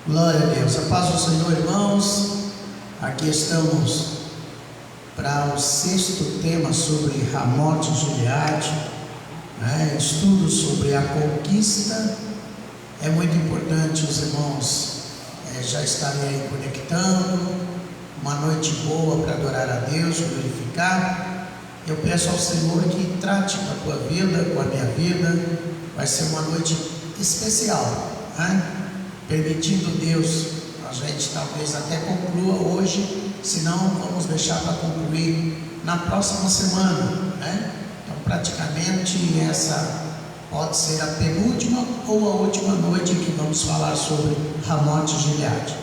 Glória a Deus, a paz do Senhor, irmãos. Aqui estamos para o sexto tema sobre Ramote Gileade, estudo sobre a conquista. É muito importante os irmãos já estarem aí conectando. Uma noite boa para adorar a Deus, glorificar. Eu peço ao Senhor que trate com a tua vida, com a minha vida. Vai ser uma noite especial, permitindo Deus, a gente talvez até conclua hoje, senão vamos deixar para concluir na próxima semana, Então praticamente essa pode ser a penúltima ou a última noite que vamos falar sobre Ramote Gileade.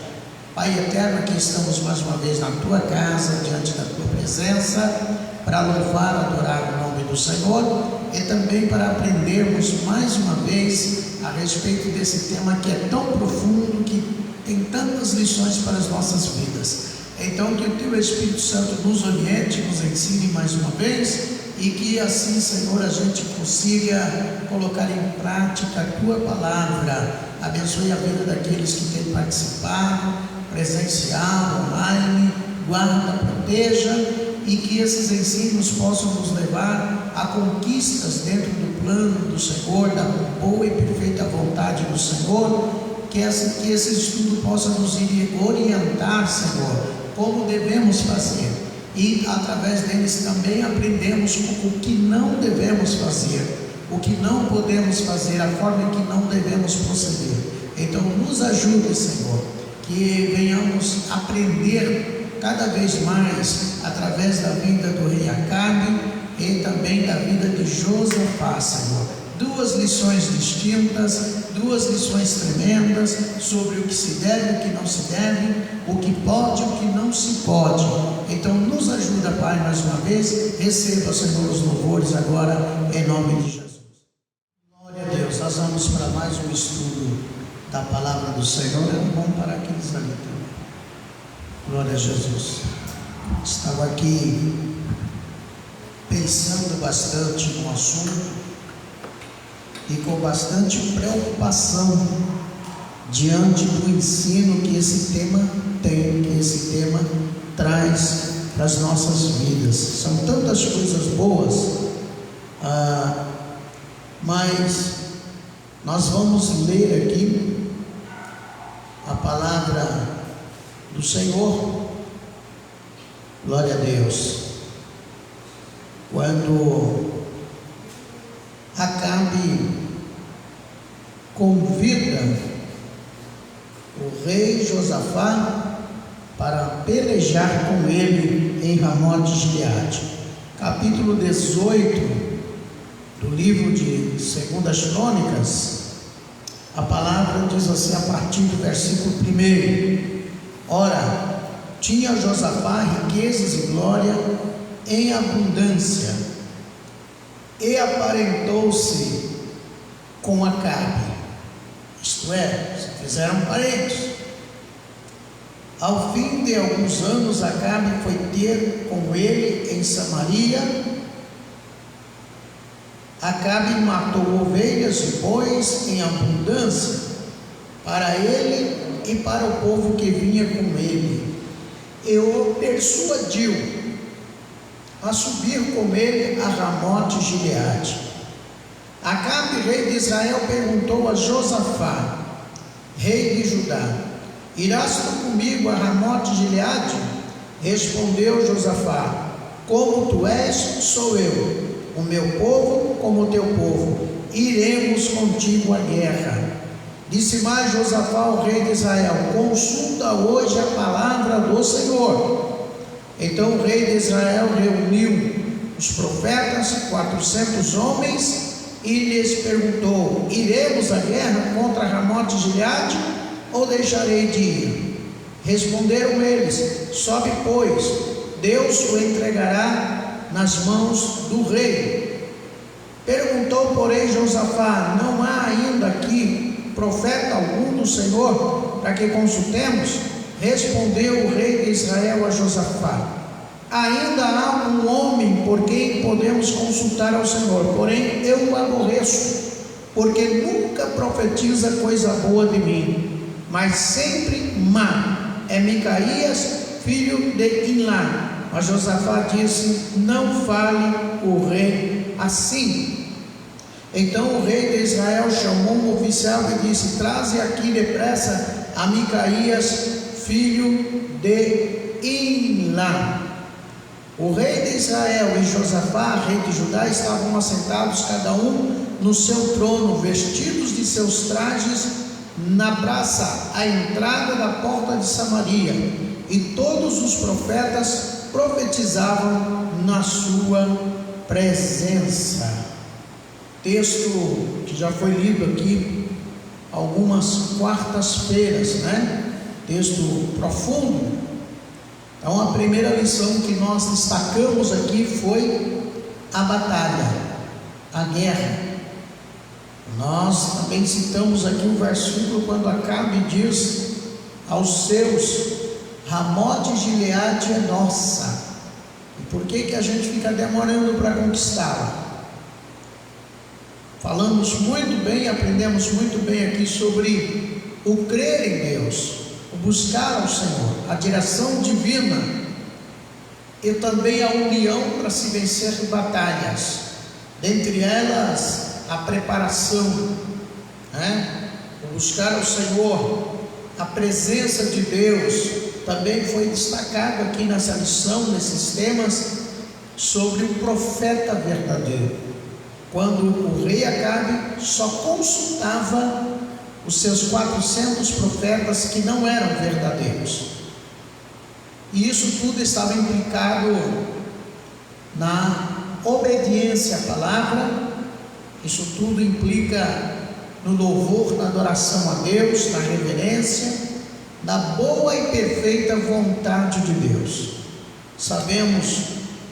Pai eterno, aqui estamos mais uma vez na tua casa, diante da tua presença, para louvar, adorar o nome do Senhor e também para aprendermos mais uma vez a respeito desse tema que é tão profundo, que tem tantas lições para as nossas vidas. Então que o teu Espírito Santo nos oriente, nos ensine mais uma vez, e que assim, Senhor, a gente consiga colocar em prática a tua palavra. Abençoe a vida daqueles que têm participado, presencial, online, guarda, proteja, e que esses ensinos possam nos levar a conquistas dentro do plano do Senhor, da boa e perfeita vontade do Senhor. Que esse estudo possa nos orientar, Senhor, como devemos fazer, e através deles também aprendemos o que não devemos fazer, o que não podemos fazer, a forma em que não devemos proceder. Então nos ajude, Senhor, que venhamos aprender cada vez mais através da vida do rei Acabe e também da vida de Josafá, Senhor. Duas lições distintas, duas lições tremendas sobre o que se deve, o que não se deve, o que pode e o que não se pode. Então nos ajuda, Pai, mais uma vez. Receba, Senhor, os louvores agora, em nome de Jesus. Glória a Deus. Nós vamos para mais um estudo da palavra do Senhor. É bom para aqueles ali também. Glória a Jesus. Estava aqui pensando bastante no assunto e com bastante preocupação diante do ensino que esse tema tem, que esse tema traz para as nossas vidas. São tantas coisas boas, mas nós vamos ler aqui a palavra do Senhor. Glória a Deus. Quando Acabe convida o rei Josafá para pelejar com ele em Ramote Gileade. Capítulo 18 do livro de 2 Crônicas, a palavra diz assim, a partir do versículo 1: Ora, tinha Josafá riquezas e glória em abundância, e aparentou-se com Acabe, isto é, se fizeram parentes. Ao fim de alguns anos, Acabe foi ter com ele em Samaria. Acabe matou ovelhas e bois em abundância para ele e para o povo que vinha com ele, e o persuadiu a subir com ele a Ramote Gileade. Acabe, rei de Israel, perguntou a Josafá, rei de Judá: Irás tu comigo a Ramote Gileade? Respondeu Josafá: Como tu és, sou eu, o meu povo como o teu povo, iremos contigo à guerra. Disse mais Josafá ao rei de Israel: Consulta hoje a palavra do Senhor. Então o rei de Israel reuniu os profetas, 400 homens, e lhes perguntou: Iremos à guerra contra Ramote Gileade, ou deixarei de ir? Responderam eles: Sobe, pois, Deus o entregará nas mãos do rei. Perguntou, porém, Josafá: Não há ainda aqui profeta algum do Senhor para que consultemos? Respondeu o rei de Israel a Josafá: Ainda há um homem por quem podemos consultar ao Senhor, porém eu o aborreço, porque nunca profetiza coisa boa de mim. mas sempre má. É Micaías, filho de Imlá. Mas Josafá disse: não fale o rei assim. Então o rei de Israel chamou um oficial e disse: traze aqui depressa a Micaías, filho de Imlá. O rei de Israel e Josafá, rei de Judá, estavam assentados cada um no seu trono, vestidos de seus trajes, na praça, à entrada da porta de Samaria, e todos os profetas profetizavam na sua presença. Texto que já foi lido aqui algumas quartas-feiras, né? Texto profundo. Então a primeira lição que nós destacamos aqui foi a batalha, a guerra. Nós também citamos aqui um versículo quando Acabe diz aos seus: Ramote de Gileade é nossa. E por que a gente fica demorando para conquistá-la? Falamos muito bem, aprendemos muito bem aqui sobre o crer em Deus, o buscar ao Senhor, a direção divina e também a união para se vencer batalhas, dentre elas a preparação, né? O buscar ao Senhor, a presença de Deus. Também foi destacado aqui nessa lição, nesses temas, sobre o profeta verdadeiro, quando o rei Acabe só consultava os seus 400 profetas que não eram verdadeiros, e isso tudo estava implicado na obediência à palavra. Isso tudo implica no louvor, na adoração a Deus, na reverência, na boa e perfeita vontade de Deus. Sabemos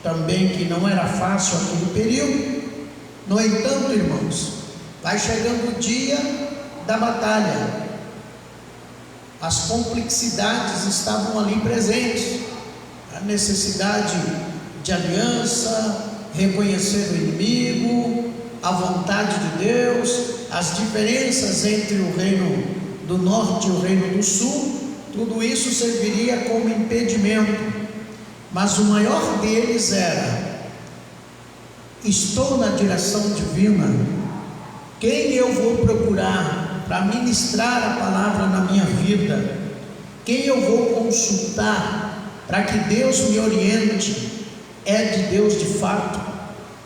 também que não era fácil aquele período. No entanto, irmãos, vai chegando o dia da batalha. As complexidades estavam ali presentes, a necessidade de aliança, reconhecer o inimigo, a vontade de Deus, as diferenças entre o reino do norte e o reino do sul. Tudo isso serviria como impedimento, mas o maior deles era: estou na direção divina, quem eu vou procurar para ministrar a palavra na minha vida? Quem eu vou consultar para que Deus me oriente? É de Deus de fato.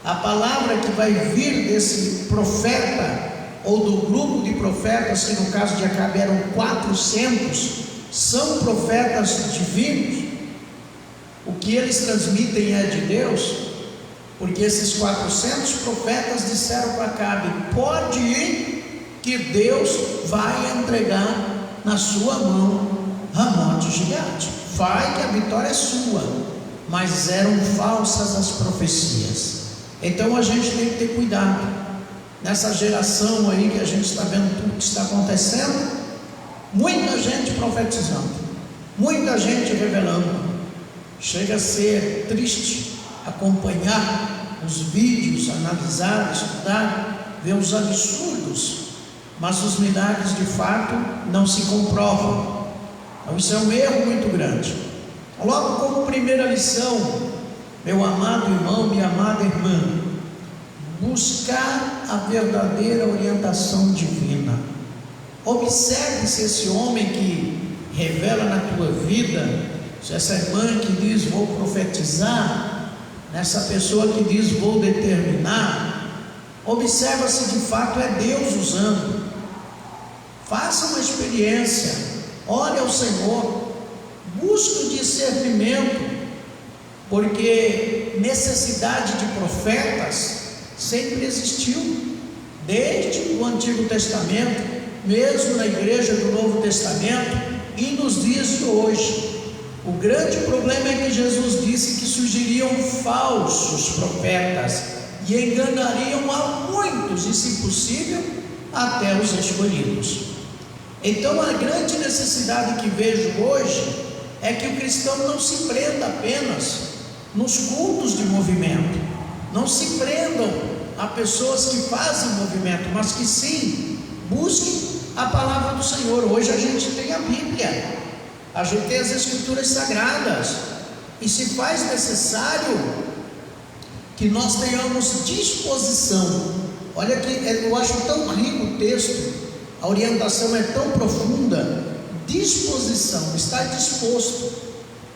A palavra que vai vir desse profeta, ou do grupo de profetas, que no caso de Acabe eram 400, são profetas divinos. O que eles transmitem é de Deus, porque esses 400 profetas disseram para Acabe: pode ir, que Deus vai entregar na sua mão Ramote de Gileade, vai que a vitória é sua. Mas eram falsas as profecias. Então a gente tem que ter cuidado nessa geração aí que a gente está vendo tudo que está acontecendo. Muita gente profetizando, muita gente revelando. Chega a ser triste acompanhar os vídeos, analisar, estudar, ver os absurdos, mas os milagres de fato não se comprovam. Então isso é um erro muito grande. Logo como primeira lição, meu amado irmão, minha amada irmã, buscar a verdadeira orientação divina. Observe se esse homem que revela na tua vida, se essa irmã que diz vou profetizar, nessa pessoa que diz vou determinar, observa se de fato é Deus usando. Faça uma experiência, ore ao Senhor, busque o discernimento, porque necessidade de profetas sempre existiu, desde o Antigo Testamento, mesmo na igreja do Novo Testamento e nos dias de hoje. O grande problema é que Jesus disse que surgiriam falsos profetas e enganariam a muitos, e se possível, até os escolhidos. Então a grande necessidade que vejo hoje é que o cristão não se prenda apenas nos cultos de movimento, não se prendam a pessoas que fazem movimento, mas que sim, busquem a palavra do Senhor. Hoje a gente tem a Bíblia, a gente tem as Escrituras Sagradas, e se faz necessário que nós tenhamos disposição. Olha que eu acho tão rico o texto, a orientação é tão profunda. Disposição, estar disposto,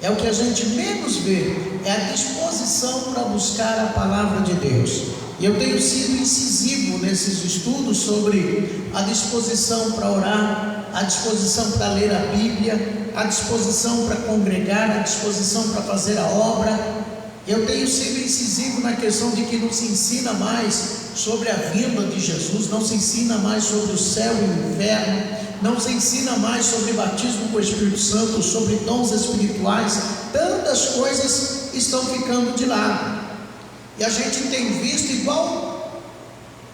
é o que a gente menos vê, é a disposição para buscar a palavra de Deus. E eu tenho sido incisivo nesses estudos sobre a disposição para orar, a disposição para ler a Bíblia, a disposição para congregar, a disposição para fazer a obra. Eu tenho sido incisivo na questão de que não se ensina mais sobre a vinda de Jesus, não se ensina mais sobre o céu e o inferno, não se ensina mais sobre batismo com o Espírito Santo, sobre dons espirituais. Tantas coisas estão ficando de lado, e a gente tem visto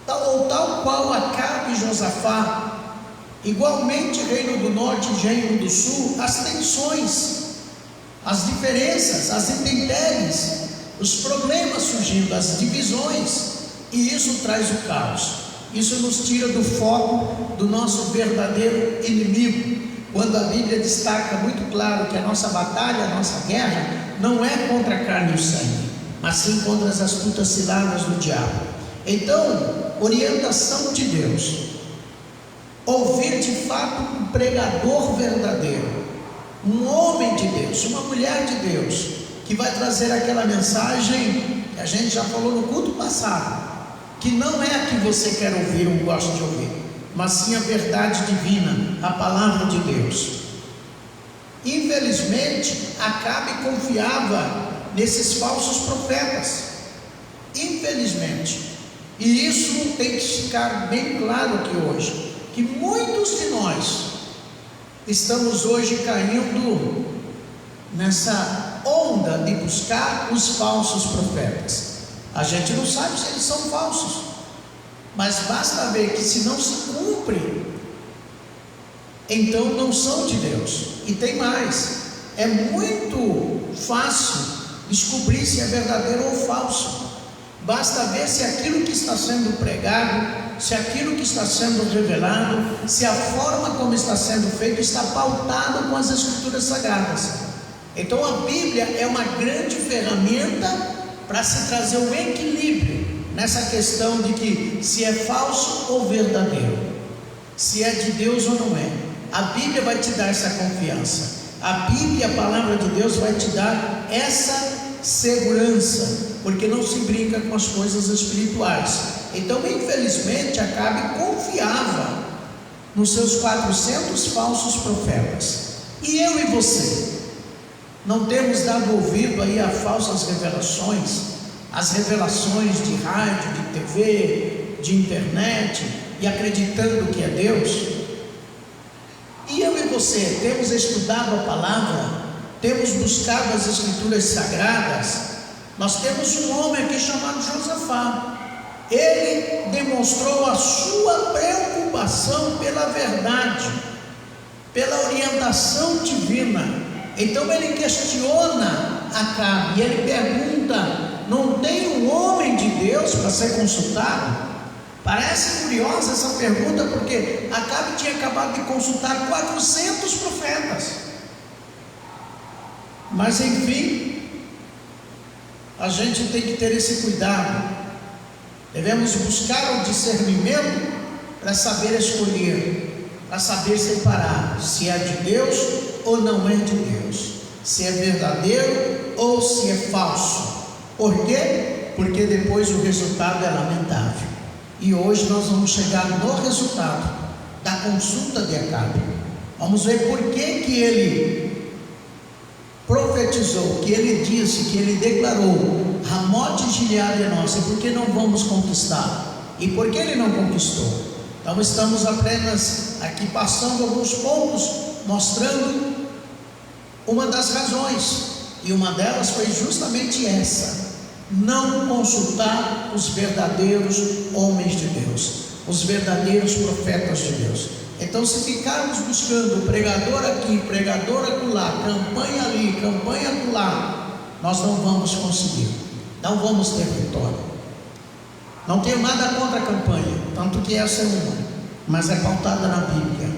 tal qual Acabe e Josafá, igualmente Reino do Norte e Reino do Sul, as tensões, as diferenças, as intempéries, os problemas surgindo, as divisões, e isso traz o caos. Isso nos tira do foco do nosso verdadeiro inimigo, quando a Bíblia destaca muito claro que a nossa batalha, a nossa guerra, não é contra a carne e o sangue, mas sim contra as astutas ciladas do diabo. Então, orientação de Deus, ouvir de fato um pregador verdadeiro, um homem de Deus, uma mulher de Deus, que vai trazer aquela mensagem que a gente já falou no culto passado, que não é a que você quer ouvir ou gosta de ouvir, mas sim a verdade divina, a palavra de Deus. Infelizmente, Acabe confiava nesses falsos profetas, infelizmente, e isso tem que ficar bem claro aqui hoje, que muitos de nós estamos hoje caindo nessa onda de buscar os falsos profetas. A gente não sabe se eles são falsos, mas basta ver que se não se cumpre, então não são de Deus. E tem mais, é muito fácil descobrir se é verdadeiro ou falso. Basta ver se aquilo que está sendo pregado, se aquilo que está sendo revelado, se a forma como está sendo feito está pautado com as Escrituras Sagradas. Então a Bíblia é uma grande ferramenta para se trazer um equilíbrio nessa questão de que se é falso ou verdadeiro, se é de Deus ou não é. A Bíblia vai te dar essa confiança, a Bíblia, a palavra de Deus, vai te dar essa segurança, porque não se brinca com as coisas espirituais. Então, infelizmente, Acabe confiava nos seus 400 falsos profetas. E eu e você não temos dado ouvido aí a falsas revelações, as revelações de rádio, de TV, de internet, e acreditando que é Deus? E eu e você temos estudado a palavra, temos buscado as Escrituras Sagradas? Nós temos um homem aqui chamado Josafá. Ele demonstrou a sua preocupação pela verdade, pela orientação divina. Então ele questiona Acabe, e ele pergunta: não tem um homem de Deus para ser consultado? Parece curiosa essa pergunta, porque Acabe tinha acabado de consultar 400 profetas. Mas enfim, a gente tem que ter esse cuidado. Devemos buscar o discernimento para saber escolher, para saber separar se é de Deus ou não é de Deus, se é verdadeiro ou se é falso. Por quê? Porque depois o resultado é lamentável. E hoje nós vamos chegar no resultado da consulta de Acabe. Vamos ver por que ele profetizou, que ele disse, que ele declarou: Ramote e Gileade é nossa, e por que não vamos conquistar? E por que ele não conquistou? Então estamos apenas aqui passando alguns pontos, mostrando uma das razões, e uma delas foi justamente essa: não consultar os verdadeiros homens de Deus, os verdadeiros profetas de Deus. Então, se ficarmos buscando pregador aqui, pregador acolá, campanha ali, campanha acolá, nós não vamos conseguir, não vamos ter vitória. Não tenho nada contra a campanha, tanto que essa é uma, mas é pautada na Bíblia.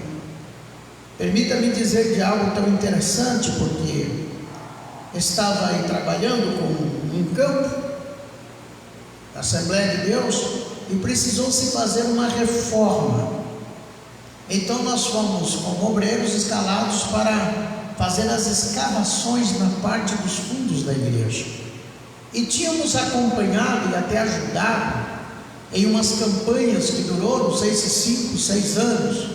Permita-me dizer de algo tão interessante, porque estava aí trabalhando com um campo da Assembleia de Deus e precisou-se fazer uma reforma. Então nós fomos como obreiros escalados para fazer as escavações na parte dos fundos da igreja, e tínhamos acompanhado e até ajudado em umas campanhas que durou, não sei se 5, 6 anos,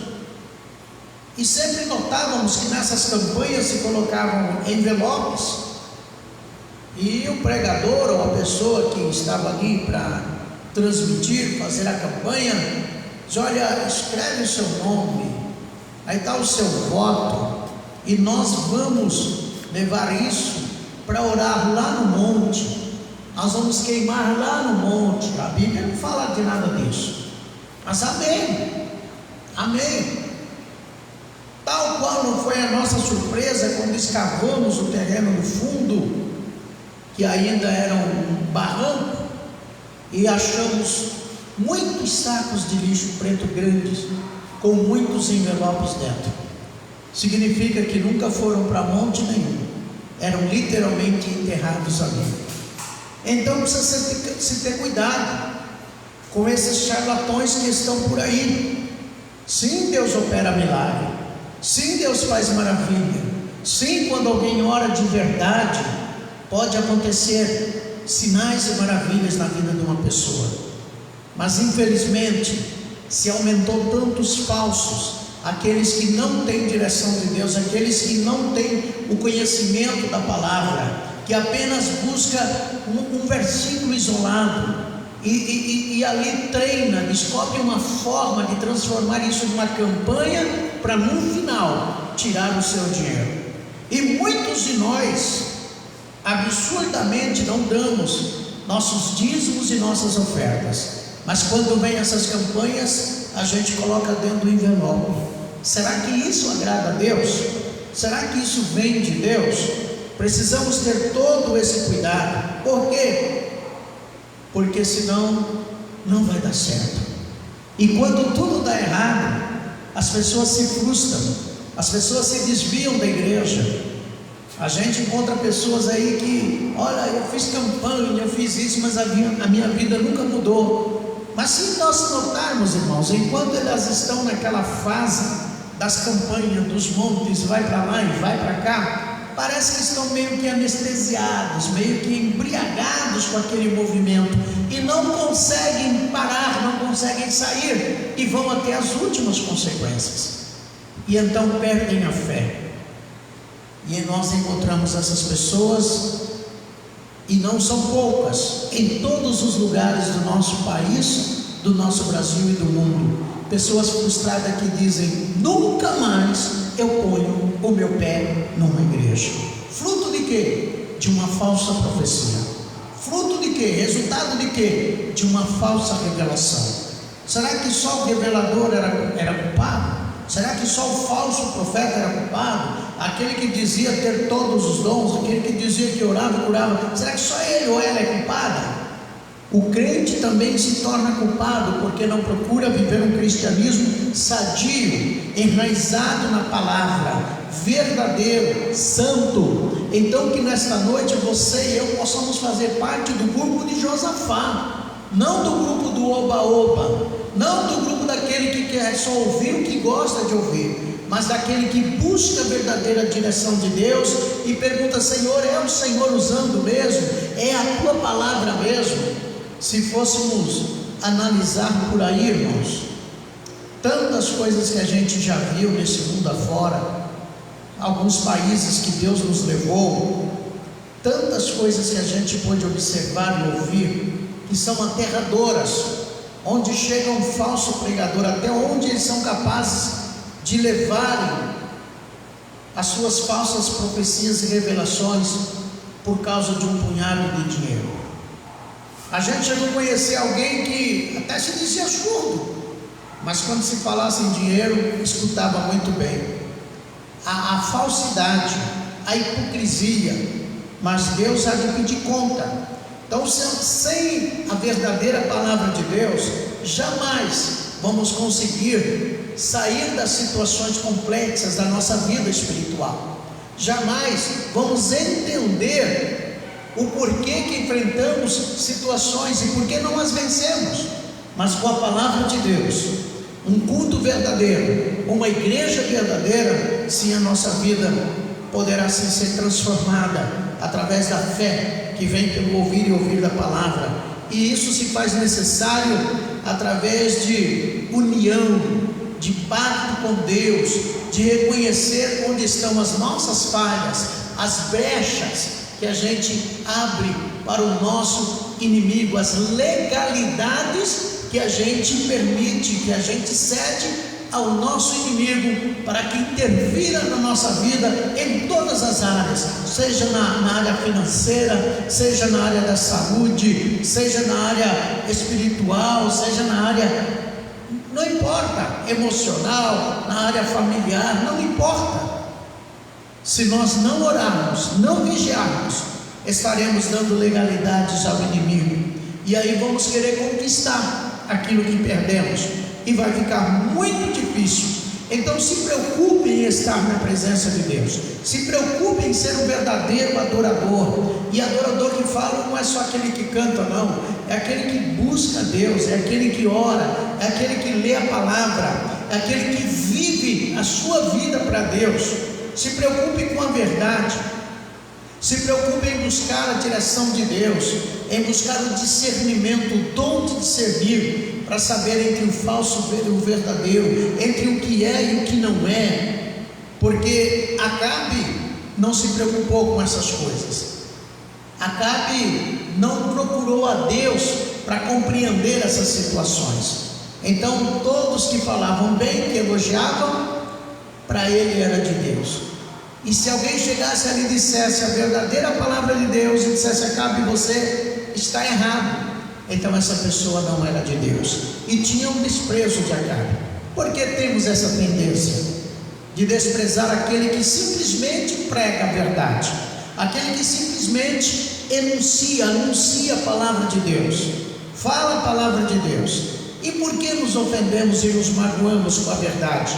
e sempre notávamos que nessas campanhas se colocavam envelopes, e o pregador ou a pessoa que estava ali para transmitir, fazer a campanha, diz: olha, escreve o seu nome, aí está o seu voto, e nós vamos levar isso para orar lá no monte, nós vamos queimar lá no monte. A Bíblia não fala de nada disso, mas amém, amém. Tal qual não foi a nossa surpresa quando escavamos o terreno no fundo, que ainda era um barranco, e achamos muitos sacos de lixo preto grandes, com muitos envelopes dentro. Significa que nunca foram para monte nenhum, eram literalmente enterrados ali. Então precisa se ter cuidado com esses charlatões que estão por aí. Sim, Deus opera milagre, sim, Deus faz maravilha, sim, quando alguém ora de verdade, pode acontecer sinais e maravilhas na vida de uma pessoa. Mas infelizmente se aumentou tantos falsos, aqueles que não têm direção de Deus, aqueles que não têm o conhecimento da palavra, que apenas busca um versículo isolado e ali treina, descobre uma forma de transformar isso numa campanha para no final tirar o seu dinheiro. E muitos de nós absurdamente não damos nossos dízimos e nossas ofertas, mas quando vem essas campanhas, a gente coloca dentro do envelope. Será que isso agrada a Deus? Será que isso vem de Deus? Precisamos ter todo esse cuidado. Por quê? Porque senão não vai dar certo. E quando tudo dá errado, as pessoas se frustram, as pessoas se desviam da igreja. A gente encontra pessoas aí que, olha, eu fiz campanha, eu fiz isso, mas a minha vida nunca mudou. Mas se nós notarmos, irmãos, enquanto elas estão naquela fase das campanhas, dos montes, vai para lá e vai para cá, parece que estão meio que anestesiados, meio que embriagados com aquele movimento, e não conseguem parar, não conseguem sair, e vão até as últimas consequências, e então perdem a fé. E nós encontramos essas pessoas, e não são poucas, em todos os lugares do nosso país, do nosso Brasil e do mundo. Pessoas frustradas que dizem: nunca mais eu ponho o meu pé numa igreja. Fruto de quê? De uma falsa profecia. Fruto de quê? Resultado de quê? De uma falsa revelação. Será que só o revelador era culpado? Será que só o falso profeta era culpado? Aquele que dizia ter todos os dons, aquele que dizia que orava e curava, será que só ele ou ela é culpada? O crente também se torna culpado porque não procura viver um cristianismo sadio, enraizado na palavra, verdadeiro, santo. Então que nesta noite você e eu possamos fazer parte do grupo de Josafá, não do grupo do oba-oba, não do grupo daquele que quer só ouvir o que gosta de ouvir, mas daquele que busca a verdadeira direção de Deus e pergunta: Senhor, é o Senhor usando mesmo? É a tua palavra mesmo? Se fôssemos analisar por aí, irmãos, tantas coisas que a gente já viu nesse mundo afora, alguns países que Deus nos levou, tantas coisas que a gente pôde observar e ouvir, que são aterradoras, onde chega um falso pregador, até onde eles são capazes de levarem as suas falsas profecias e revelações por causa de um punhado de dinheiro. A gente chegou a conhecer alguém que até se dizia surdo, mas quando se falasse em dinheiro, escutava muito bem. A falsidade, a hipocrisia, mas Deus há de pedir conta. Então, sem a verdadeira palavra de Deus, jamais vamos conseguir sair das situações complexas da nossa vida espiritual. Jamais vamos entender o porquê que enfrentamos situações e por que não as vencemos. Mas com a palavra de Deus, um culto verdadeiro, uma igreja verdadeira, sim, a nossa vida poderá sim ser transformada através da fé que vem pelo ouvir e ouvir da palavra. E isso se faz necessário através de união, de pacto com Deus, de reconhecer onde estão as nossas falhas, as brechas que a gente abre para o nosso inimigo, as legalidades que a gente permite, que a gente cede ao nosso inimigo para que intervira na nossa vida em todas as áreas, seja na área financeira, seja na área da saúde, seja na área espiritual, seja na área, não importa, emocional, na área familiar, não importa. Se nós não orarmos, não vigiarmos, estaremos dando legalidades ao inimigo, e aí vamos querer conquistar aquilo que perdemos, e vai ficar muito difícil. Então se preocupe em estar na presença de Deus, se preocupe em ser um verdadeiro adorador. E adorador que fala não é só aquele que canta, não, é aquele que busca Deus, é aquele que ora, é aquele que lê a palavra, é aquele que vive a sua vida para Deus. Se preocupe com a verdade, se preocupe em buscar a direção de Deus, em buscar o discernimento, o dom de discernir, para saber entre o falso e o verdadeiro, entre o que é e o que não é. Porque Acabe não se preocupou com essas coisas. Acabe não procurou a Deus para compreender essas situações. Então todos que falavam bem, que elogiavam, para ele era de Deus. E se alguém chegasse ali e dissesse a verdadeira palavra de Deus, e dissesse: Acabe, você está errado, então essa pessoa não era de Deus, e tinha um desprezo de Acabe. Por que temos essa tendência de desprezar aquele que simplesmente prega a verdade, aquele que simplesmente anuncia a palavra de Deus, fala a palavra de Deus? E por que nos ofendemos e nos magoamos com a verdade,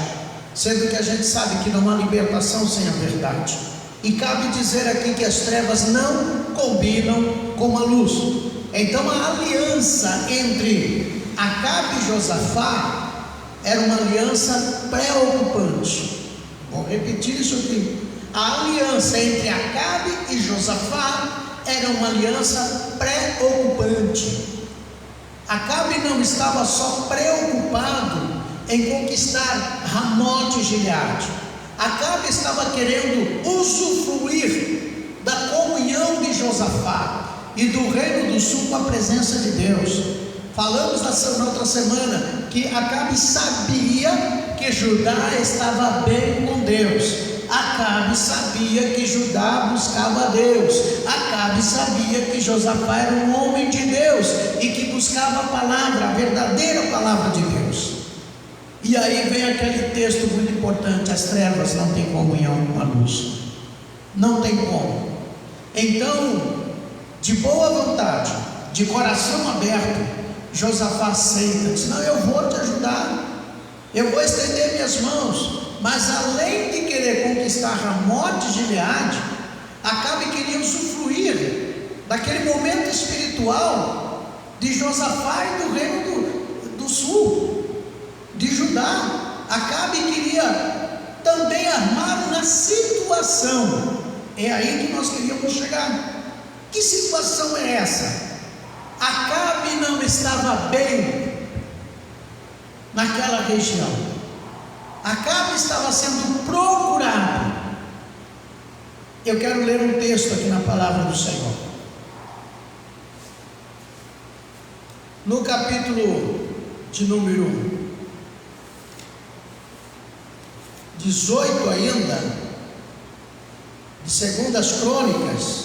sendo que a gente sabe que não há libertação sem a verdade? E cabe dizer aqui que as trevas não combinam com a luz. Então a aliança entre Acabe e Josafá era uma aliança preocupante. Vou repetir isso aqui. A aliança entre Acabe e Josafá era uma aliança preocupante. Acabe não estava só preocupado em conquistar Ramote e Gileade. Acabe estava querendo usufruir da comunhão de Josafá e do reino do sul com a presença de Deus. Falamos na outra semana que Acabe sabia que Judá estava bem com Deus. Acabe sabia que Judá buscava a Deus. Acabe sabia que Josafá era um homem de Deus e que buscava a palavra, a verdadeira palavra de Deus. E aí vem aquele texto muito importante: as trevas não têm comunhão com a luz. Não tem como. Então, de boa vontade, de coração aberto, Josafá aceita, diz: não, eu vou te ajudar, eu vou estender minhas mãos. Mas além de querer conquistar Ramote e Gileade, Acabe queria usufruir daquele momento espiritual de Josafá e do reino do sul, de Judá. Acabe queria também armar uma situação. É aí que nós queríamos chegar. Que situação é essa? Acabe não estava bem naquela região. Acabe estava sendo procurado. Eu quero ler um texto aqui na palavra do Senhor. No capítulo de número 18 ainda, de Segundas Crônicas,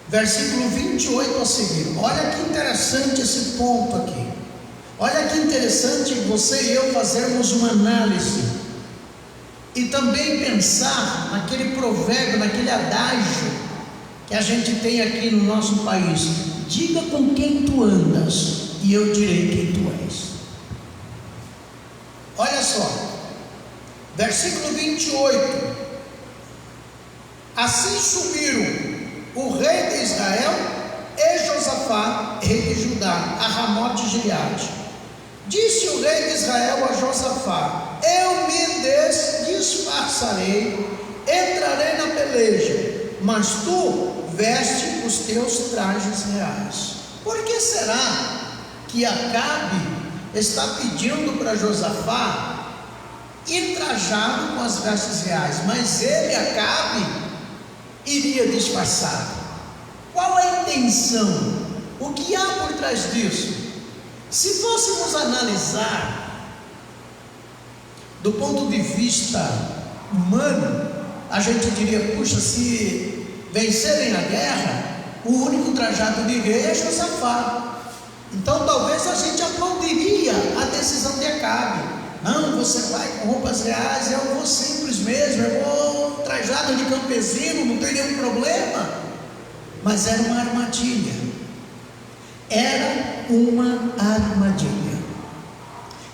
versículo 28 a seguir. Olha que interessante esse ponto aqui. Olha que interessante você e eu fazermos uma análise e também pensar naquele provérbio, naquele adágio que a gente tem aqui no nosso país: diga com quem tu andas e eu direi quem tu és. Olha só, versículo 28. Assim subiram o rei de Israel e Josafá, rei de Judá, a Ramote de Gileade. Disse o rei de Israel a Josafá: eu me disfarçarei, entrarei na peleja, mas tu veste os teus trajes reais. Por que será que Acabe está pedindo para Josafá ir trajado com as vestes reais, mas ele, Acabe, iria disfarçado? Qual a intenção? O que há por trás disso? Se fôssemos analisar do ponto de vista humano, a gente diria: puxa, se vencerem a guerra, o único trajado de rei é Josafá. Então talvez a gente aplaudiria a decisão de Acabe. Não, você vai com roupas reais, eu vou simples mesmo, eu vou trajado de campesino, não tem nenhum problema. Mas era uma armadilha. Era uma armadilha.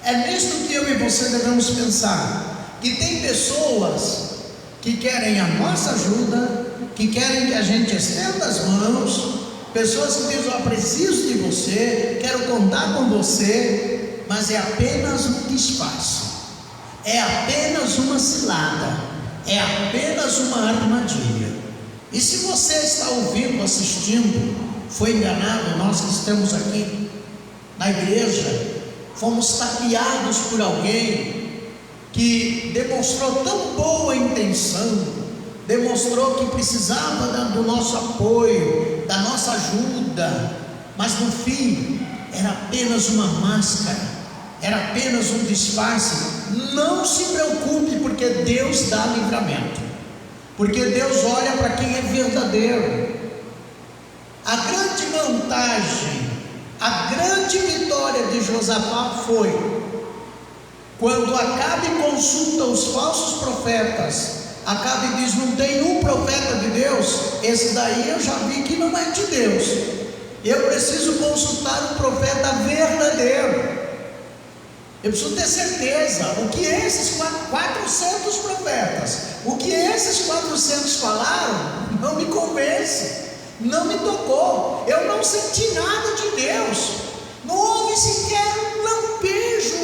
É nisto que eu e você devemos pensar, que tem pessoas que querem a nossa ajuda, que querem que a gente estenda as mãos, pessoas que dizem: eu preciso de você, quero contar com você, mas é apenas um disfarce, é apenas uma cilada, é apenas uma armadilha. E se você está ouvindo, assistindo, foi enganado, nós que estamos aqui na igreja, fomos tapeados por alguém que demonstrou tão boa intenção, demonstrou que precisava do nosso apoio, da nossa ajuda, mas no fim era apenas uma máscara, era apenas um disfarce. Não se preocupe, porque Deus dá livramento, porque Deus olha para quem é verdadeiro. A grande vantagem, a grande vitória de Josafá foi quando Acabe consulta os falsos profetas. Acabe diz: não tem um profeta de Deus, esse daí eu já vi que não é de Deus, eu preciso consultar um profeta verdadeiro, eu preciso ter certeza. O que esses 400 profetas, o que esses 400 falaram, não me convence, não me tocou, eu não senti nada de Deus, não houve sequer um lampejo,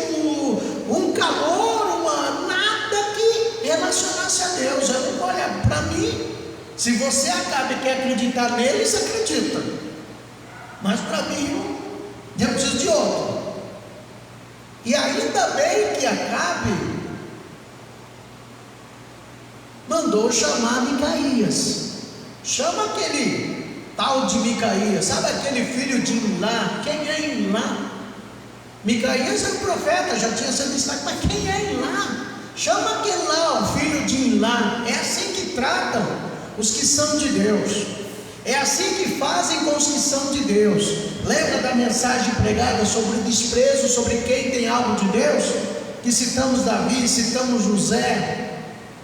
um calor, nada que relacionasse a Deus. Olha, para mim, se você Acabe quer acreditar neles, acredita, mas para mim, eu preciso de outro. E ainda bem que Acabe mandou chamar Micaías. Chama aquele tal de Micaías, sabe aquele filho de Imlá? Quem é Imlá? Micaías era um profeta, já tinha sido destaque, mas quem é Imlá? Chama aquele lá, o filho de Imlá. É assim que tratam os que são de Deus, é assim que fazem com os que são de Deus. Lembra da mensagem pregada sobre o desprezo, sobre quem tem algo de Deus? Que citamos Davi, citamos José,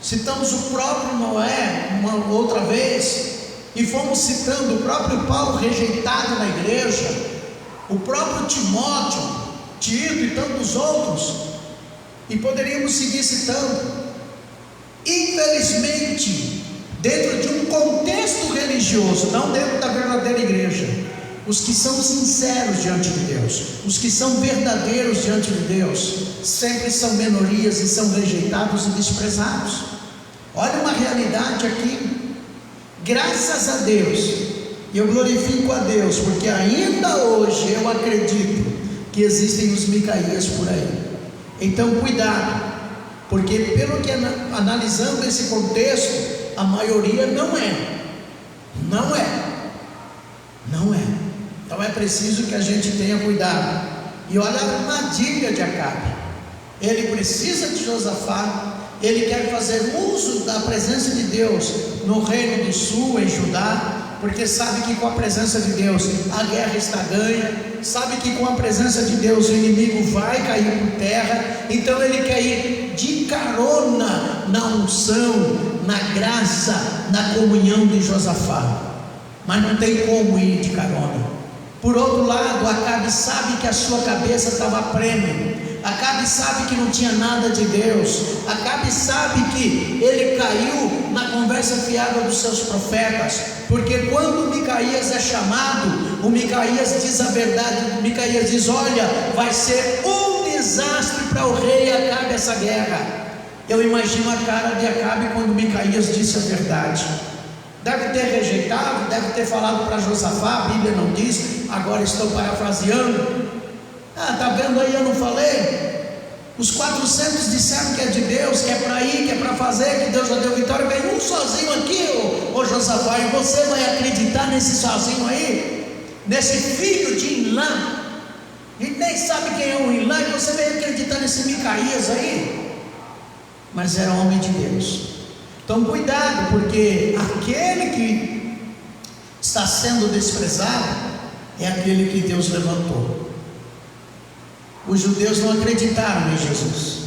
citamos o próprio Noé uma outra vez, e fomos citando o próprio Paulo rejeitado na igreja, o próprio Timóteo, Tito e tantos outros, e poderíamos seguir citando. Infelizmente, dentro de um contexto religioso, não dentro da verdadeira igreja, os que são sinceros diante de Deus, os que são verdadeiros diante de Deus, sempre são minorias e são rejeitados e desprezados. Olha uma realidade aqui. Graças a Deus, eu glorifico a Deus, porque ainda hoje eu acredito que existem os Micaías por aí. Então cuidado, porque pelo que analisando esse contexto, a maioria não é. Então é preciso que a gente tenha cuidado. E olha a armadilha de Acabe. Ele precisa de Josafá, ele quer fazer uso da presença de Deus no reino do sul, em Judá, porque sabe que com a presença de Deus a guerra está ganha, sabe que com a presença de Deus o inimigo vai cair por terra. Então ele quer ir de carona na unção, na graça, na comunhão de Josafá, mas não tem como ir de carona. Por outro lado, Acabe sabe que a sua cabeça estava prêmio, Acabe sabe que não tinha nada de Deus. Acabe sabe que ele caiu na conversa fiada dos seus profetas, porque quando Micaías é chamado, o Micaías diz a verdade. O Micaías diz: olha, vai ser um desastre para o rei Acabe essa guerra. Eu imagino a cara de Acabe quando Micaías disse a verdade. Deve ter rejeitado, deve ter falado para Josafá, a Bíblia não diz, agora estou parafraseando. Tá vendo aí, eu não falei? Os 400 disseram que é de Deus, que é para ir, que é para fazer, que Deus já deu vitória. Vem um sozinho aqui, ô Josafá, e você vai acreditar nesse sozinho aí? Nesse filho de Ilã? E nem sabe quem é o Ilã, e você vai acreditar nesse Micaías aí? Mas era homem de Deus. Então cuidado, porque aquele que está sendo desprezado é aquele que Deus levantou. Os judeus não acreditaram em Jesus,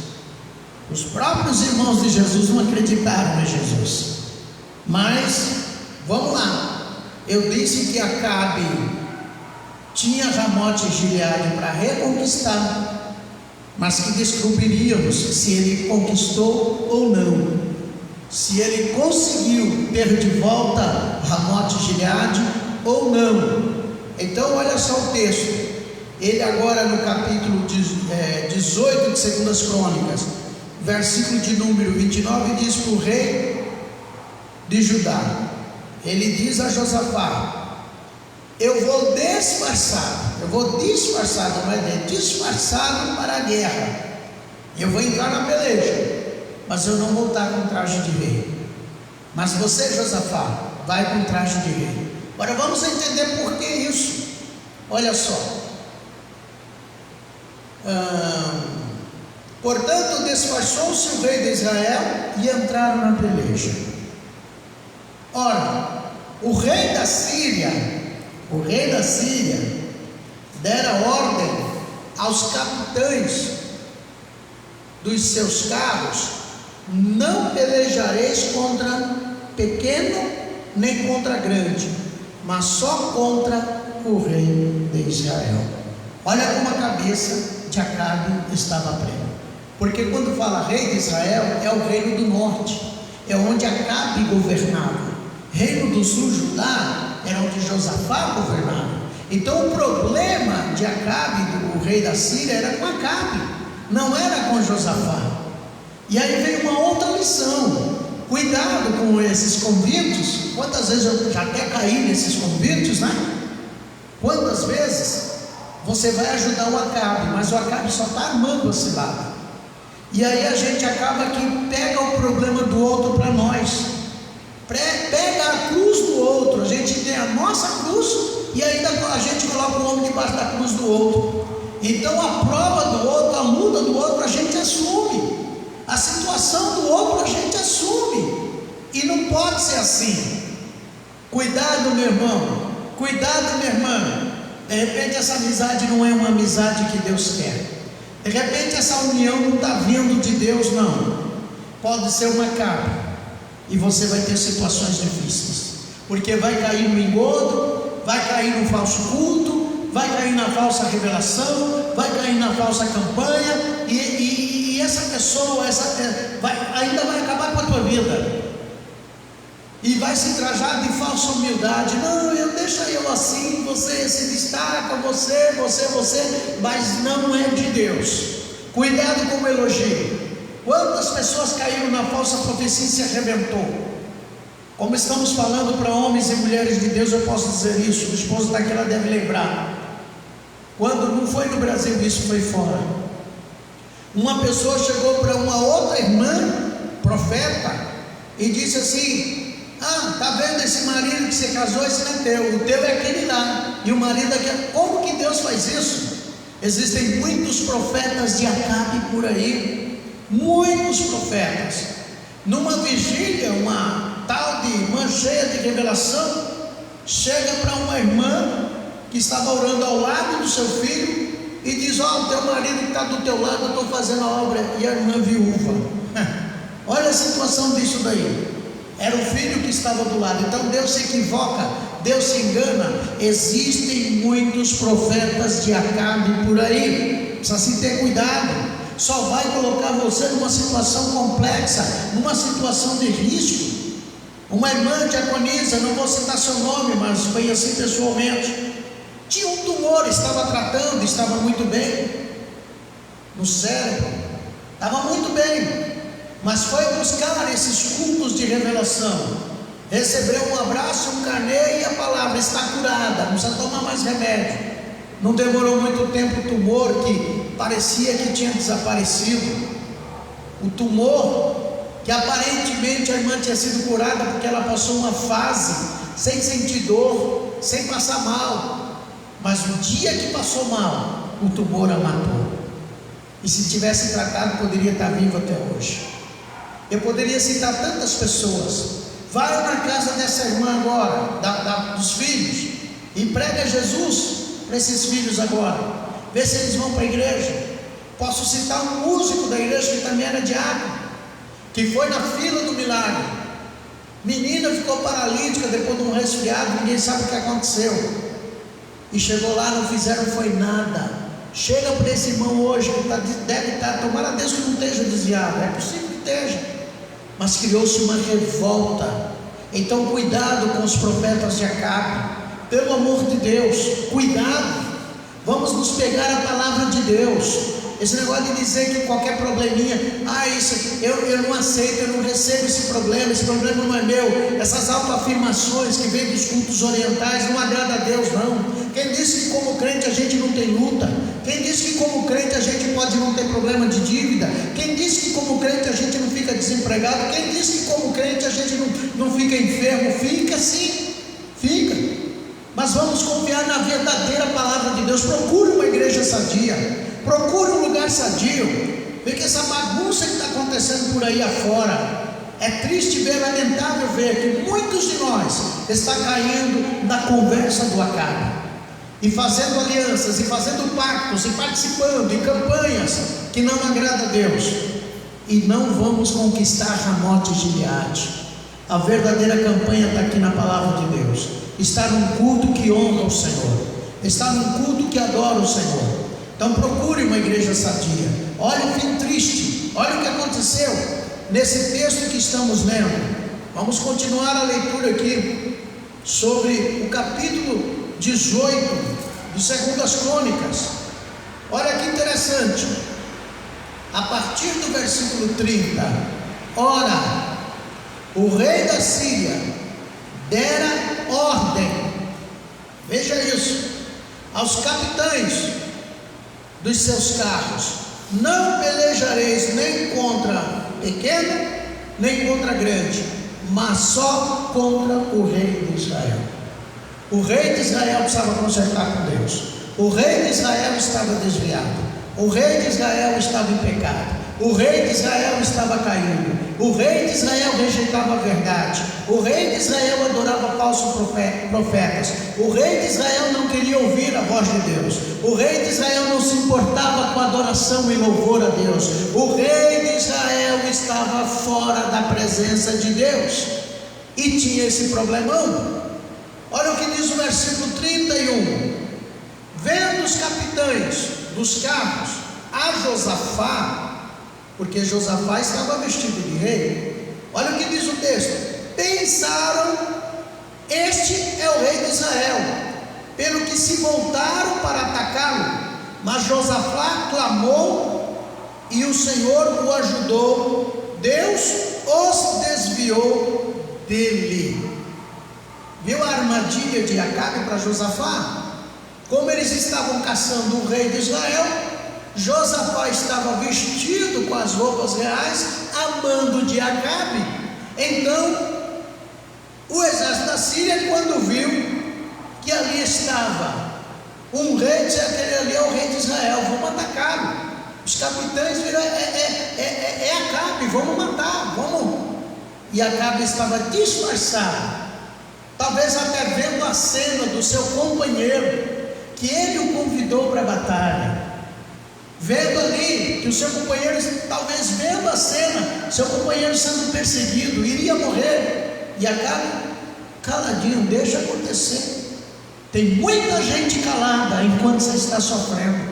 os próprios irmãos de Jesus não acreditaram em Jesus. Mas vamos lá, eu disse que Acabe tinha Ramote e Gileade para reconquistar, mas que descobriríamos se ele conquistou ou não, se ele conseguiu ter de volta Ramote e Gileade ou não. Então olha só o texto. Ele agora no capítulo 18 de 2 Crônicas, versículo de número 29, diz para o rei de Judá, ele diz a Josafá: eu vou disfarçado, não é disfarçado para a guerra, eu vou entrar na peleja, mas eu não vou estar com traje de rei. Mas você, Josafá, vai com traje de rei. Agora vamos entender por que isso. Olha só. Portanto, disfarçou-se o rei de Israel e entraram na peleja. Ora, o rei da Síria dera ordem aos capitães dos seus carros: não pelejareis contra pequeno nem contra grande, mas só contra o rei de Israel. Olha como a cabeça de Acabe estava plena, porque quando fala rei de Israel, é o reino do norte, é onde Acabe governava. Reino do sul, Judá, era onde Josafá governava. Então o problema de Acabe, o rei da Síria, era com Acabe, não era com Josafá. E aí veio uma outra lição: cuidado com esses convites. Quantas vezes eu já até caí nesses convites, né? Quantas vezes você vai ajudar o Acabe, mas o Acabe só está armando a cilada. E aí a gente acaba que pega o problema do outro para nós, pega a cruz do outro. A gente tem a nossa cruz e ainda a gente coloca o homem debaixo da cruz do outro. Então a prova do outro, a luta do outro, a gente assume, a situação do outro a gente assume, e não pode ser assim. Cuidado, meu irmão, cuidado, minha irmã. De repente essa amizade não é uma amizade que Deus quer. De repente essa união não está vindo de Deus, não. Pode ser uma capa, e você vai ter situações difíceis, porque vai cair no engodo, vai cair no falso culto, vai cair na falsa revelação, vai cair na falsa campanha, e essa pessoa ainda vai acabar com a tua vida. E vai se trajar de falsa humildade. Não, deixa eu assim, você se destaca, você, mas não é de Deus. Cuidado com o elogio. Quantas pessoas caíram na falsa profecia e se arrebentou? Como estamos falando para homens e mulheres de Deus, eu posso dizer isso. O esposo daquela deve lembrar. Quando não foi no Brasil, isso foi fora. Uma pessoa chegou para uma outra irmã, profeta, e disse assim: tá vendo esse marido que você casou? Esse não é teu, o teu é aquele lá, e o marido é aquele. Como que Deus faz isso? Existem muitos profetas de Acabe por aí, muitos profetas. Numa vigília, uma tal de irmã cheia de revelação chega para uma irmã que estava orando ao lado do seu filho e diz: o teu marido que está do teu lado, eu estou fazendo a obra. E a irmã viúva. Olha a situação disso daí. Era o filho que estava do lado. Então Deus se equivoca, Deus se engana. Existem muitos profetas de Acabe por aí. precisa se ter cuidado. Só vai colocar você numa situação complexa, numa situação de risco. Uma irmã diaconisa, não vou citar seu nome, mas conheci pessoalmente, tinha um tumor, estava tratando, estava muito bem no cérebro, estava muito bem, mas foi buscar esses cultos de revelação, recebeu um abraço, um carnê e a palavra: está curada, não precisa tomar mais remédio. Não demorou muito tempo, o tumor que parecia que tinha desaparecido, o tumor que aparentemente a irmã tinha sido curada, porque ela passou uma fase sem sentir dor, sem passar mal, mas o dia que passou mal, o tumor a matou. E se tivesse tratado, poderia estar vivo até hoje. Eu poderia citar tantas pessoas. Vai na casa dessa irmã agora, dos filhos, e prega Jesus para esses filhos agora, vê se eles vão para a igreja. Posso citar um músico da igreja que também era diácono, que foi na fila do milagre. Menina ficou paralítica depois de um resfriado, ninguém sabe o que aconteceu, e chegou lá, não fizeram foi nada. Chega para esse irmão hoje que deve estar, tomara a Deus que não esteja desviado, é possível que esteja, mas criou-se uma revolta. Então cuidado com os profetas de Acabe, pelo amor de Deus, cuidado. Vamos nos pegar a palavra de Deus. Esse negócio de dizer que qualquer probleminha, isso, eu não aceito, eu não recebo esse problema não é meu. Essas autoafirmações que vêm dos cultos orientais não agrada a Deus, não. Quem disse que como crente a gente não tem luta? Quem disse que como crente a gente pode não ter problema de dívida? Quem disse que como crente a gente não fica desempregado? Quem disse que como crente a gente não fica enfermo? Fica sim, fica. Mas vamos confiar na verdadeira palavra de Deus. Procure uma igreja sadia, procure um lugar sadio. Vê que essa bagunça que está acontecendo por aí afora, é triste ver, lamentável ver que muitos de nós está caindo na conversa do Acabe, e fazendo alianças, e fazendo pactos, e participando em campanhas que não agradam a Deus, e não vamos conquistar Ramote e Gileade. A verdadeira campanha está aqui na palavra de Deus. Está num culto que honra o Senhor, está num culto que adora o Senhor. Então procure uma igreja sadia. Olha o fim triste, olha o que aconteceu nesse texto que estamos lendo. Vamos continuar a leitura aqui sobre o capítulo 18 de 2 Crônicas. Olha que interessante, a partir do versículo 30: ora, o rei da Síria dera ordem, veja isso, aos capitães dos seus carros: não pelejareis nem contra pequeno, nem contra grande, mas só contra o rei de Israel. O rei de Israel precisava consertar com Deus. O rei de Israel estava desviado. O rei de Israel estava em pecado. O rei de Israel estava caindo. O rei de Israel rejeitava a verdade. O rei de Israel adorava falsos profetas. O rei de Israel não queria ouvir a voz de Deus. O rei de Israel não se importava com adoração e louvor a Deus. O rei de Israel estava fora da presença de Deus e tinha esse problemão. Olha o que diz o versículo 31: vendo os capitães dos carros a Josafá, porque Josafá estava vestido de rei, olha o que diz o texto: pensaram, este é o rei de Israel, pelo que se voltaram para atacá-lo. Mas Josafá clamou e o Senhor o ajudou, Deus os desviou dele. Viu a armadilha de Acabe para Josafá? Como eles estavam caçando o rei de Israel, Josafá estava vestido com as roupas reais, a mando de Acabe. Então o exército da Síria, quando viu que ali estava um rei, disse: aquele ali é o rei de Israel, vamos atacá-lo. Os capitães viram: é Acabe, vamos matar, vamos. E Acabe estava disfarçado, talvez até vendo a cena do seu companheiro, que ele o convidou para a batalha, vendo ali que o seu companheiro, talvez vendo a cena, seu companheiro sendo perseguido, iria morrer, e Acabe caladinho, deixa acontecer. Tem muita gente calada enquanto você está sofrendo.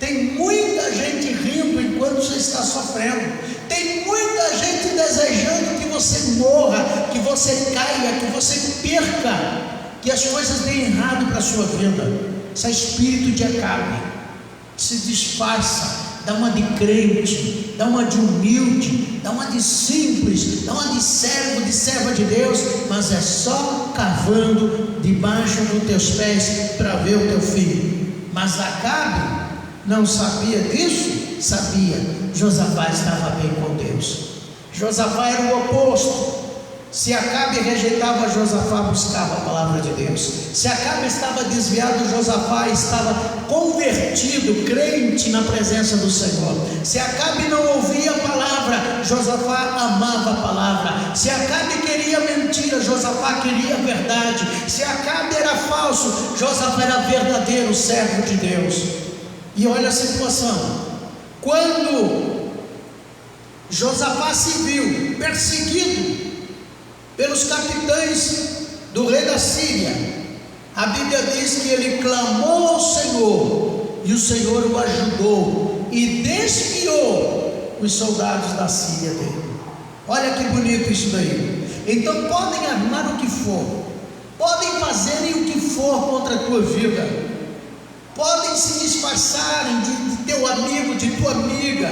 Tem muita gente rindo enquanto você está sofrendo. Tem muita gente desejando que você morra, que você caia, que você perca, que as coisas deem errado para a sua vida. Esse é espírito de Acabe, se disfarça, dá uma de crente, dá uma de humilde, dá uma de simples, dá uma de servo, de serva de Deus, mas é só cavando debaixo dos teus pés para ver o teu filho. Mas Acabe não sabia disso? Sabia. Josafá estava bem com Deus. Josafá era o oposto. Se Acabe rejeitava Josafá, buscava a palavra de Deus. Se Acabe estava desviado, Josafá estava convertido, crente na presença do Senhor. Se Acabe não ouvia a palavra, Josafá amava a palavra. Se Acabe queria mentira, Josafá queria a verdade. Se Acabe era falso, Josafá era verdadeiro servo de Deus. E olha a situação. Quando Josafá se viu perseguido pelos capitães do rei da Síria, a Bíblia diz que ele clamou ao Senhor, e o Senhor o ajudou e desviou os soldados da Síria dele. Olha que bonito isso daí. Então podem armar o que for, podem fazerem o que for contra a tua vida, podem se disfarçarem de teu amigo, de tua amiga,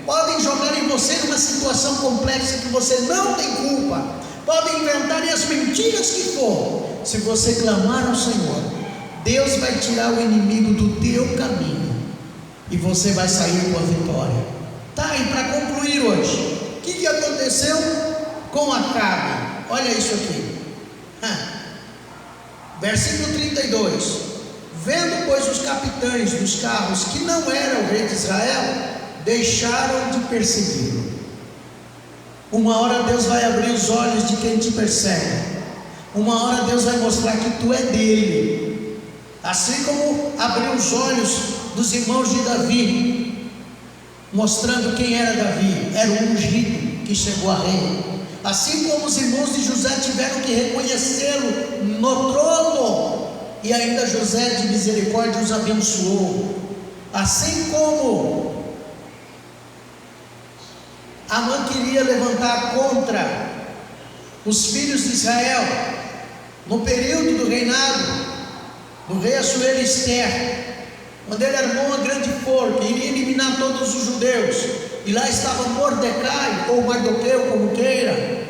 podem jogar em você numa situação complexa que você não tem culpa, podem inventar as mentiras que for. Se você clamar ao Senhor, Deus vai tirar o inimigo do teu caminho e você vai sair com a vitória. Tá, e para concluir hoje, o que aconteceu com Acabe? Olha isso aqui, versículo 32. Vendo, pois, os capitães dos carros que não era o rei de Israel, deixaram de persegui-lo. Uma hora Deus vai abrir os olhos de quem te persegue. Uma hora Deus vai mostrar que tu é dele. Assim como abriu os olhos dos irmãos de Davi, mostrando quem era Davi, era o ungido que chegou a rei. Assim como os irmãos de José tiveram que reconhecê-lo no trono, e ainda José de misericórdia os abençoou. Assim como Amã queria levantar contra os filhos de Israel no período do reinado do rei Assuero-Ester, quando ele armou uma grande forca, iria eliminar todos os judeus, e lá estava Mordecai ou Mardoqueu, como queira,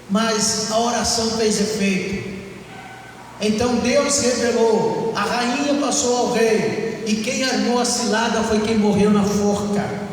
mas a oração fez efeito. Então Deus revelou, a rainha passou ao rei, e quem armou a cilada foi quem morreu na forca.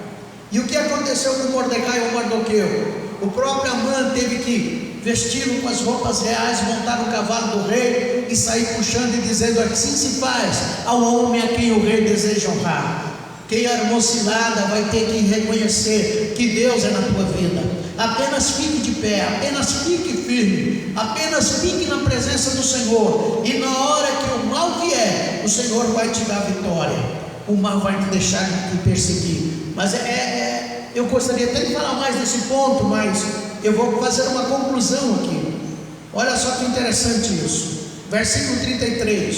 E o que aconteceu com Mordecai ou Mardoqueu? O próprio Amã teve que vesti-lo com as roupas reais, montar no cavalo do rei e sair puxando e dizendo: assim se faz ao homem a quem o rei deseja honrar. Quem armou cilada vai ter que reconhecer que Deus é na tua vida. Apenas fique de pé, apenas fique firme, apenas fique na presença do Senhor, e na hora que o mal vier, o Senhor vai te dar vitória. O mal vai te deixar de te perseguir. Mas eu gostaria até de falar mais desse ponto, mas eu vou fazer uma conclusão aqui. Olha só que interessante isso. Versículo 33.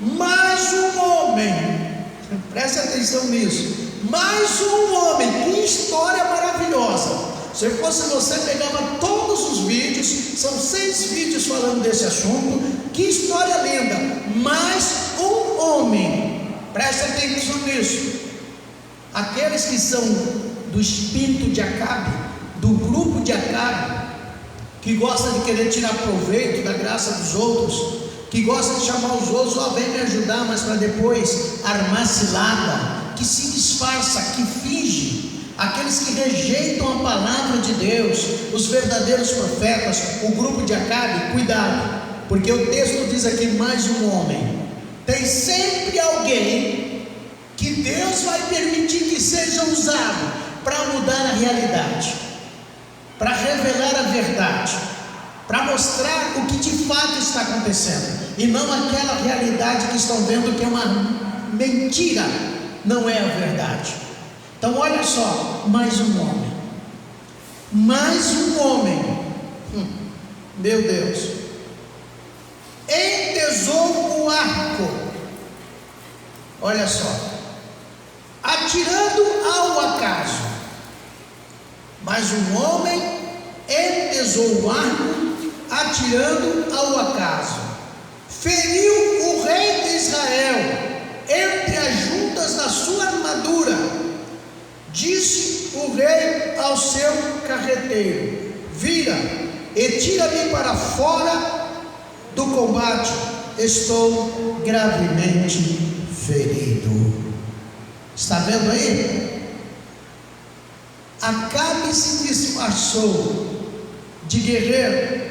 Mais um homem, preste atenção nisso, mais um homem, que história maravilhosa. Se eu fosse você, pegava todos os vídeos, são 6 vídeos falando desse assunto. Que história linda. Mais um homem, preste atenção nisso. Aqueles que são do espírito de Acabe, do grupo de Acabe, que gosta de querer tirar proveito da graça dos outros, que gosta de chamar os outros: ó, vem me ajudar, mas para depois armar cilada, que se disfarça, que finge. Aqueles que rejeitam a palavra de Deus, os verdadeiros profetas, o grupo de Acabe, cuidado, porque o texto diz aqui: mais um homem. Tem sempre alguém que Deus vai permitir que seja usado para mudar a realidade, para revelar a verdade, para mostrar o que de fato está acontecendo, e não aquela realidade que estão vendo que é uma mentira, não é a verdade. Então olha só, mais um homem, meu Deus, entesou o arco. Olha só, atirando ao acaso. Mas um homem entesou o arco, atirando ao acaso. Feriu o rei de Israel entre as juntas da sua armadura. Disse o rei ao seu carreteiro: vira e tira-me para fora do combate, estou gravemente ferido. Está vendo aí? Acabe se disfarçou de guerreiro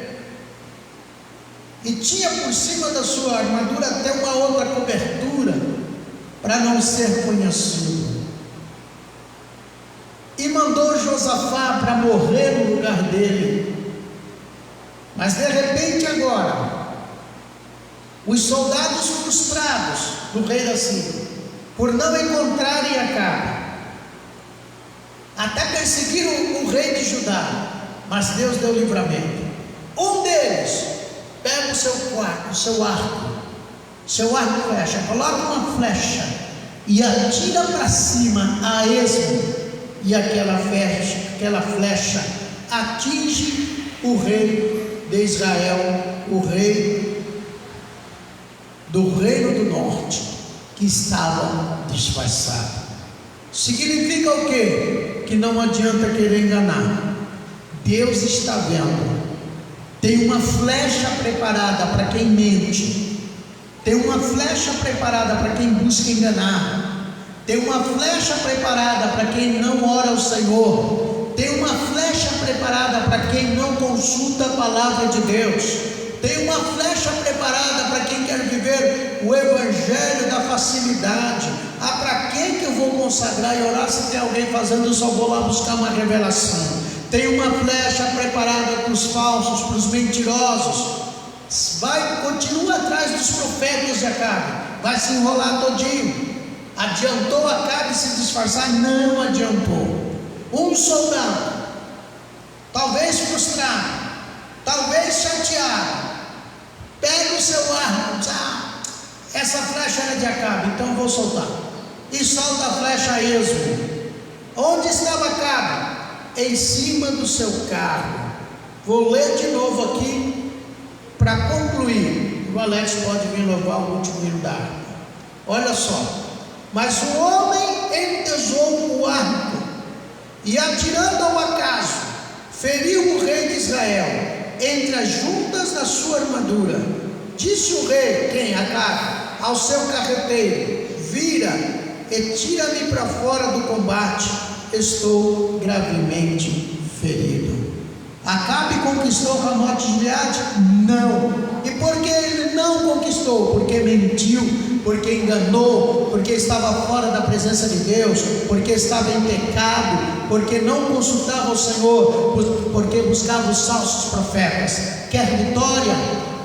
e tinha por cima da sua armadura até uma outra cobertura para não ser conhecido. E mandou Josafá para morrer no lugar dele. Mas de repente agora, os soldados frustrados do rei da Síria, por não encontrarem Acabe, até perseguiram o rei de Judá, mas Deus deu livramento. Um deles pega o seu arco e flecha, coloca uma flecha e atira para cima a esmo, e aquela flecha atinge o rei de Israel, o rei do reino do norte, que estava disfarçado. Significa o quê? Que não adianta querer enganar. Deus está vendo. Tem uma flecha preparada para quem mente. Tem uma flecha preparada para quem busca enganar. Tem uma flecha preparada para quem não ora ao Senhor. Tem uma flecha preparada para quem não consulta a palavra de Deus. Tem uma flecha preparada para quem quer viver o evangelho da facilidade. Para quem que eu vou consagrar e orar se tem alguém fazendo? Eu só vou lá buscar uma revelação. Tem uma flecha preparada para os falsos, para os mentirosos. Continua atrás dos profetas de Acabe, vai se enrolar todinho. Adiantou Acabe se disfarçar? Não adiantou. Um soldado, talvez frustrado, talvez chateado, pega o seu arco e diz: essa flecha era de Acabe, então eu vou soltar. E solta a flecha a esmo. Onde estava Acabe? Em cima do seu carro. Vou ler de novo aqui para concluir. O Alex pode vir louvar o último hino da harpa. Olha só. Mas o homem entesou o arco e, atirando ao acaso, feriu o rei de Israel entre as juntas da sua armadura. Disse o rei, quem? Acabe, ao seu carreteiro: vira e tira-me para fora do combate, estou gravemente ferido. Acabe conquistou Ramote de Gileade? Não. E por que ele não conquistou? Porque mentiu, porque enganou, porque estava fora da presença de Deus, porque estava em pecado, porque não consultava o Senhor, porque buscava os falsos profetas. Quer vitória?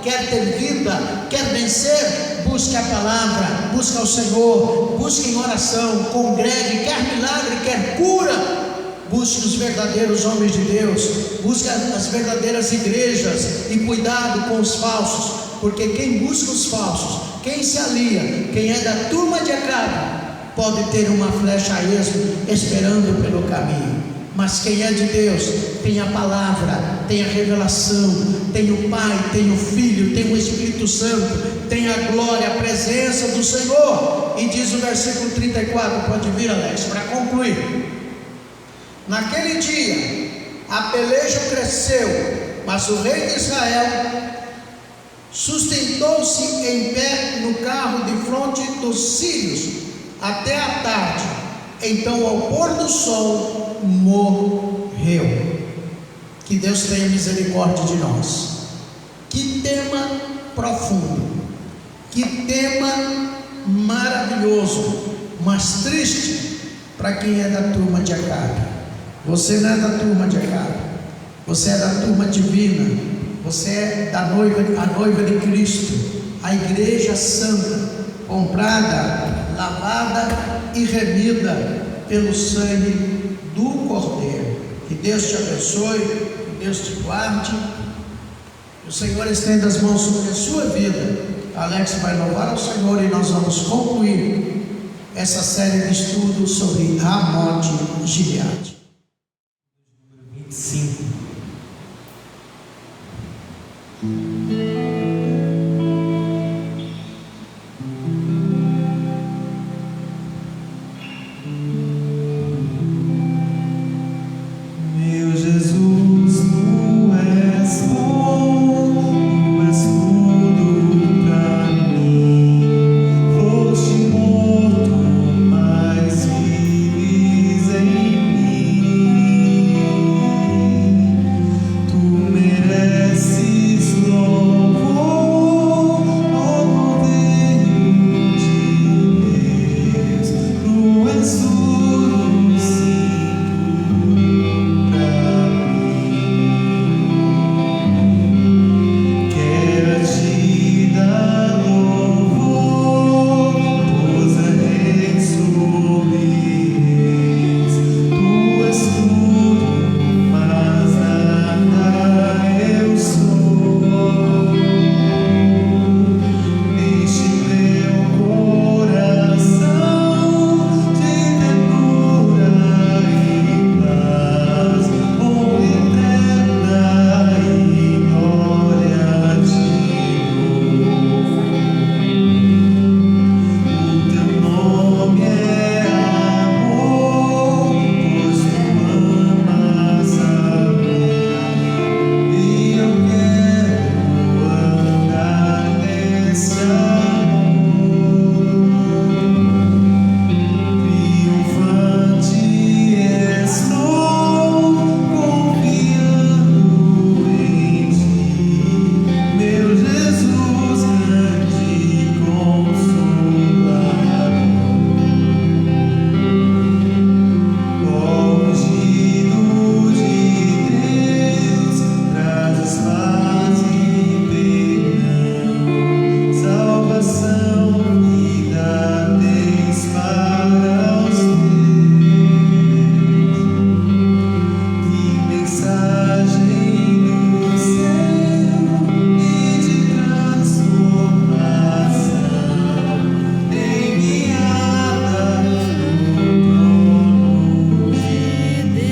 Quer ter vida? Quer vencer? Busque a palavra, busque ao Senhor, busque em oração, congregue. Quer milagre? Quer cura? Busque os verdadeiros homens de Deus, busque as verdadeiras igrejas, e cuidado com os falsos, porque quem busca os falsos, quem se alia, quem é da turma de Acabe, pode ter uma flecha a esmo esperando pelo caminho. Mas quem é de Deus tem a palavra, tem a revelação, tem o Pai, tem o Filho, tem o Espírito Santo, tem a glória, a presença do Senhor. E diz o versículo 34, pode vir, Alex, para concluir. Naquele dia a peleja cresceu, mas o rei de Israel sustentou-se em pé no carro de fronte dos sírios até a tarde. Então, ao pôr do sol, morreu. Que Deus tenha misericórdia de nós. Que tema profundo, que tema maravilhoso, mas triste para quem é da turma de Acabe. Você não é da turma de Acabe, você é da turma divina, você é da noiva, a noiva de Cristo, a igreja santa, comprada, lavada e remida pelo sangue do Cordeiro. Que Deus te abençoe, que Deus te guarde, que o Senhor estenda as mãos sobre a sua vida. Alex vai louvar ao Senhor e nós vamos concluir essa série de estudos sobre Ramote Gileade. 25. Meu Jesus, tu és bom, tu és tudo pra mim. Foste morto, mas vives em mim. Tu mereces louvor, ó Cordeiro de Deus. Tu és tudo, sim, tudo pra mim. Quero te dar louvor, pois é sobre reis. Tu és tudo, mas nada eu sou. Enche meu coração de ternura e paz, honra eterna e glória te dou. O teu nome é amor, pois tu amas a mim, e eu quero andar nesse amor. Triunfante estou, confiando em ti, meu Jesus, grande consolador. Ó ungido de Deus, trazes paz e perdão, salvação e vida tens para os teus. Que mensagem do céu e de transformação, enviada no trono de Deus.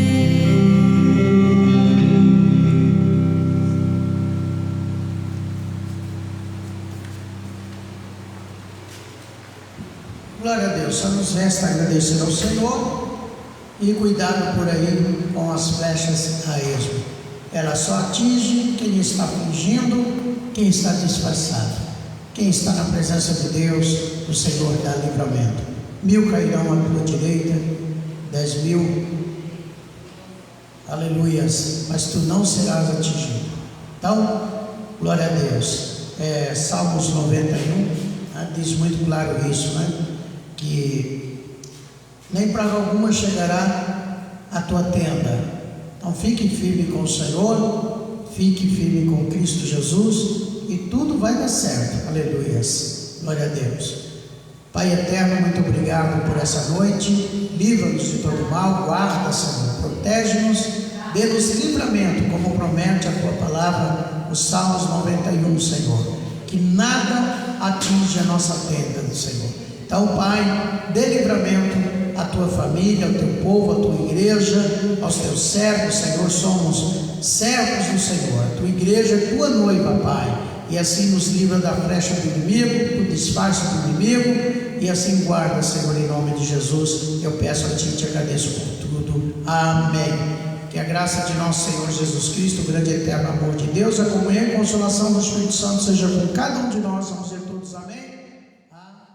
Glória a Deus, só nos resta agradecer ao Senhor e cuidado por aí com as flechas a esmo. Ela só atinge quem está fingindo, quem está disfarçado. Quem está na presença de Deus, o Senhor dá livramento. 1000 cairão à tua direita, 10.000, aleluias, mas tu não serás atingido. Então, glória a Deus. Salmos 91, né, diz muito claro isso, né? Que nem praga alguma chegará à tua tenda. Então fique firme com o Senhor, fique firme com Cristo Jesus e tudo vai dar certo. Aleluias, glória a Deus. Pai eterno, muito obrigado por essa noite. Livra-nos de todo mal, guarda, Senhor, protege-nos, dê-nos livramento, como promete a tua palavra, os Salmos 91, Senhor, que nada atinge a nossa tenda do Senhor. Então, Pai, dê livramento à tua família, ao teu povo, à tua igreja, aos teus servos, Senhor. Somos servos do Senhor, a tua igreja é tua noiva, Pai, e assim nos livra da flecha do inimigo, do disfarce do inimigo, e assim guarda, Senhor, em nome de Jesus. Eu peço a Ti e te agradeço por tudo. Amém. Que a graça de nosso Senhor Jesus Cristo, o grande e eterno amor de Deus, a comunhão e consolação do Espírito Santo seja com cada um de nós. Vamos dizer todos amém. Amém.